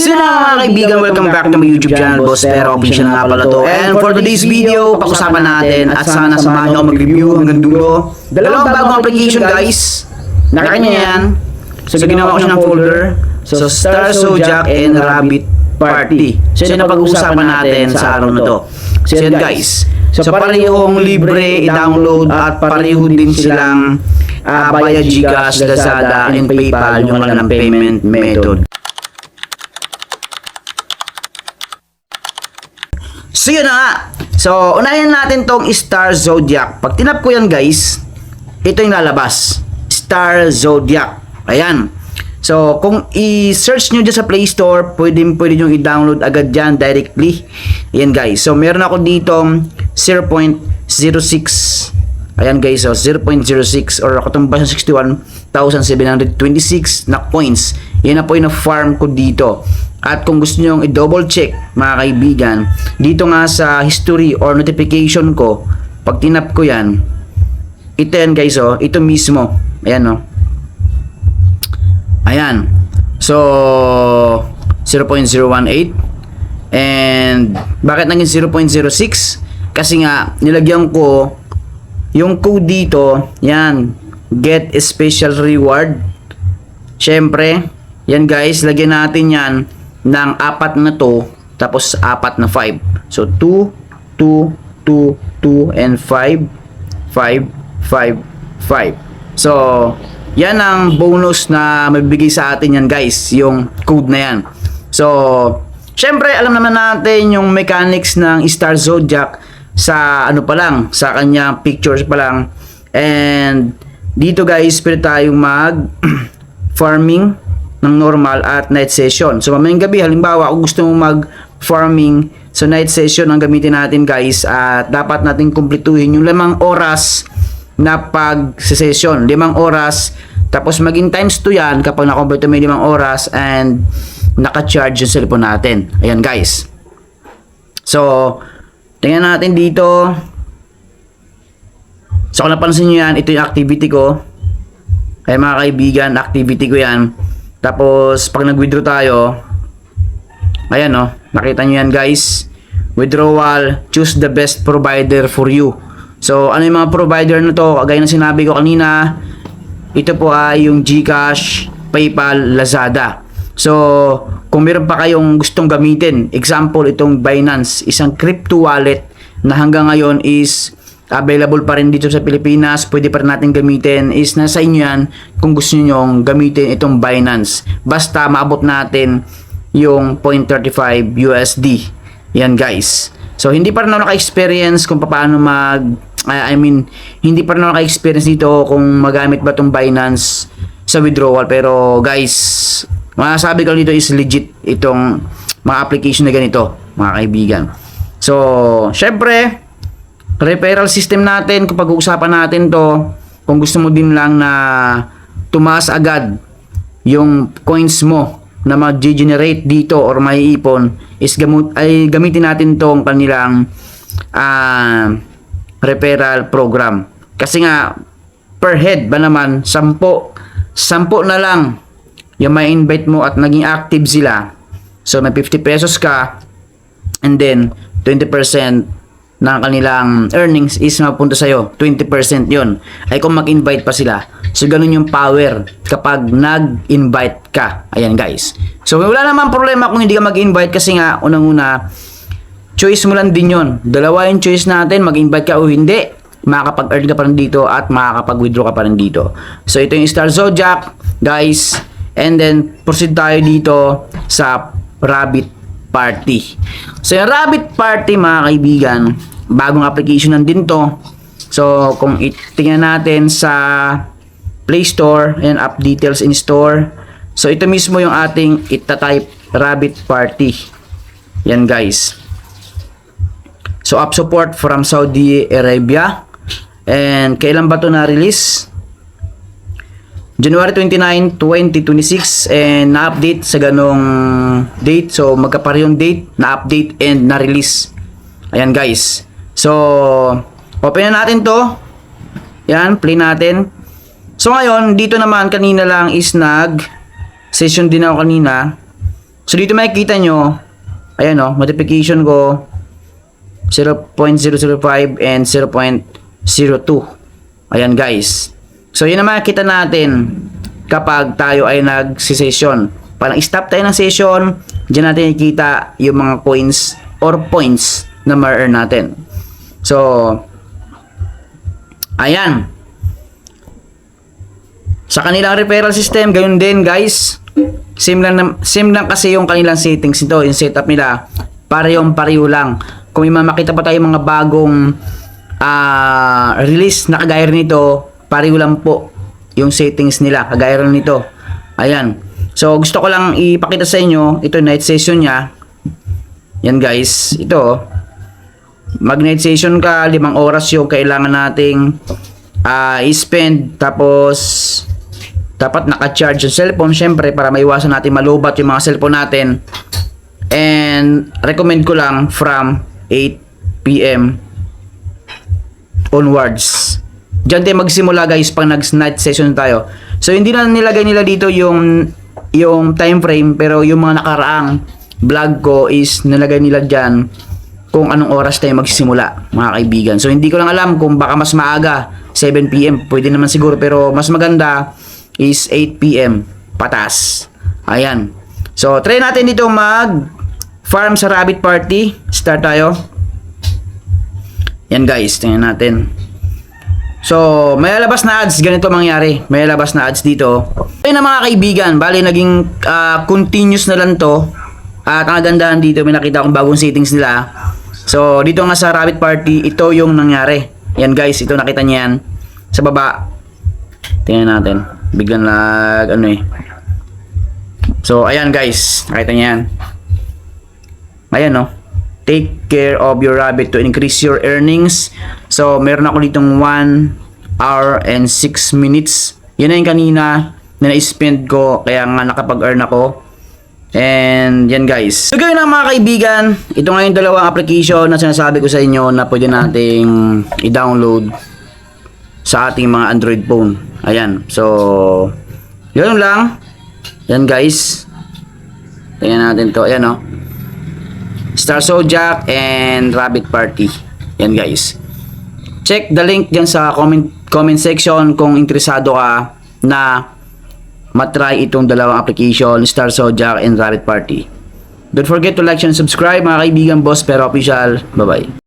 So na mga kaibigan, welcome back to my YouTube channel, Boss Pero Official na nga pala to. And for today's video, pag-usapan natin at sana samahan nyo ako mag-review hanggang dulo. Dalawang bagong application guys. Nakita nyo yan. So ginawa ko siya ng folder. So Star Zodiac and Rabbit Party. So yun ang pag-usapan natin sa araw na to. So yan guys. So parehong libre i-download at pareho din silang via Gcash, Lazada, and PayPal yung lang ng payment method. So yun na nga. So unahin natin tong Star Zodiac. Pag tinap ko yan guys, ito yung lalabas. Star Zodiac. Ayan. So kung i-search nyo dyan sa Play Store, pwede nyo i-download agad dyan directly. Ayan guys. So meron ako dito 0.06. Ayan guys. So 0.06 or katumbas ng 61,726 na coins. Yan na po yung na-farm ko dito. At kung gusto nyo i-double check mga kaibigan, dito nga sa history or notification ko, pag tinap ko yan, ito yan guys, oh, ito mismo. Ayan, oh. Ayan. So 0.018. And bakit naging 0.06? Kasi nga nilagyan ko yung code dito. Yan, get a special reward. Syempre, yan guys, lagyan natin yan ng 4 na to, tapos 4 na 5. So 2, 2, 2, 2, and 5, 5, 5, 5. So yan ang bonus na mabibigay sa atin yan guys, yung code na yan. So syempre alam naman natin yung mechanics ng Star Zodiac sa ano pa lang, sa kanyang pictures pa lang. And dito guys, pwede tayong mag farming ng normal at night session. So mamayang gabi, halimbawa kung gusto mo mag farming, so night session ang gamitin natin guys, at dapat natin kumpletuhin yung 5 oras na pag-session, 5 oras, tapos maging times 2 yan kapag nakompleto mo yung 5 oras and naka-charge yung cellphone natin. Ayan guys. So tingnan natin dito. So kung napansin nyo yan, ito yung activity ko. Ay mga kaibigan, activity ko yan. Tapos pag nag-withdraw tayo, ayan oh, nakita nyo yan guys. Withdrawal, choose the best provider for you. So ano yung mga provider na to? Kagaya ng sinabi ko kanina, ito po ay yung Gcash, PayPal, Lazada. So kung meron pa kayong gustong gamitin, example itong Binance, isang crypto wallet na hanggang ngayon is available pa rin dito sa Pilipinas, pwede pa rin natin gamitin, is nasa inyo yan kung gusto nyo gamitin itong Binance. Basta maabot natin yung 0.35 USD. Yan guys. So hindi pa rin ako naka-experience kung paano hindi pa rin ako naka-experience dito kung magamit ba itong Binance sa withdrawal. Pero guys, masasabi ko dito is legit itong mga application na ganito mga kaibigan. So syempre, referral system natin, kung pag-uusapan natin to, kung gusto mo din lang na tumaas agad yung coins mo na mag-generate dito or may ipon, is gamitin natin tong kanilang referral program. Kasi nga per head ba naman 10 na lang yung may invite mo at naging active sila. So may 50 pesos ka, and then 20% ng kanilang earnings is mapunta sa'yo. 20% yon ay kung mag-invite pa sila. So ganun yung power kapag nag-invite ka. Ayan guys. So wala naman problema kung hindi ka mag-invite, kasi nga unang-una choice mo lang din yon. Dalawa yung choice natin, mag-invite ka o hindi, makakapag-earn ka pa rin dito at makakapag-withdraw ka pa rin dito. So ito yung Star Zodiac guys, and then proceed tayo dito sa Rabbit Party. So yung Rabbit Party mga kaibigan, bagong application din to. So kung tingnan natin sa Play Store, and app details in store. So ito mismo yung ating ita-type, Rabbit Party. Yan guys. So app support from Saudi Arabia. And kailan ba to na-release? January 29, 2026, and na-update sa ganong date. So magkaparehong date, na-update and na-release. Ayan guys. So open na natin to. Yan, play natin. So ngayon, dito naman kanina lang is nag-session din ako kanina. So dito makikita nyo, ayan o, notification ko 0.005 and 0.02. Ayan guys. So yun ang makikita natin kapag tayo ay nag-session. Pag nag-stop tayo ng session, dyan natin ikita yung mga coins or points na ma-earn natin. So, ayan. Sa kanilang referral system, gayun din guys. Same lang kasi yung kanilang settings nito, yung setup nila. Parehong-pareho lang. Kung may makita pa tayo mga bagong release na kagaya nito, pareho lang po yung settings nila, kagaya rin nito. Ayan. So, gusto ko lang ipakita sa inyo, ito night session niya. Yan guys, ito. Mag night session ka, 5 oras yung kailangan nating i-spend. Tapos, dapat naka-charge yung cellphone, syempre, para maiwasan natin malubat yung mga cellphone natin. And, recommend ko lang from 8 PM onwards. Diyan tayo magsimula guys pag nag-night session tayo. So hindi na nilagay nila dito yung time frame, pero yung mga nakaraang vlog ko is nilagay nila diyan kung anong oras tayo magsisimula, mga kaibigan. So hindi ko lang alam kung baka mas maaga 7 PM, pwede naman siguro, pero mas maganda is 8 PM patas. Ayan. So try natin dito mag farm sa Rabbit Party. Start tayo. Yan guys, tingnan natin. So, may lalabas na ads, ganito mangyari. May lalabas na ads dito. Ayun na mga kaibigan, bali naging continuous na lang to. At ang kagandahan dito, may nakita akong bagong settings nila. So, dito nga sa Rabbit Party, ito yung nangyari. Yan guys, ito nakita niyo yan. Sa baba. Tingnan natin. Biglang So, ayan guys, nakita niyo yan. Ayan no. Take care of your rabbit to increase your earnings. So, meron ako ditong 1 hour and 6 minutes. Yan na yung kanina na na-spend ko, kaya nga nakapag-earn ako. And yan guys. So, gawin na mga kaibigan, ito nga yung dalawang application na sinasabi ko sa inyo na pwede nating i-download sa ating mga Android phone. Ayan. So, yun lang. Yan guys. Tingnan natin to. Ayan o. Star Zodiac and Rabbit Party. Yan guys. Check the link dyan sa comment section kung interesado ka na matry itong dalawang application, Star Zodiac and Rabbit Party. Don't forget to like and subscribe mga kaibigan, Boss Pero Official. Bye bye.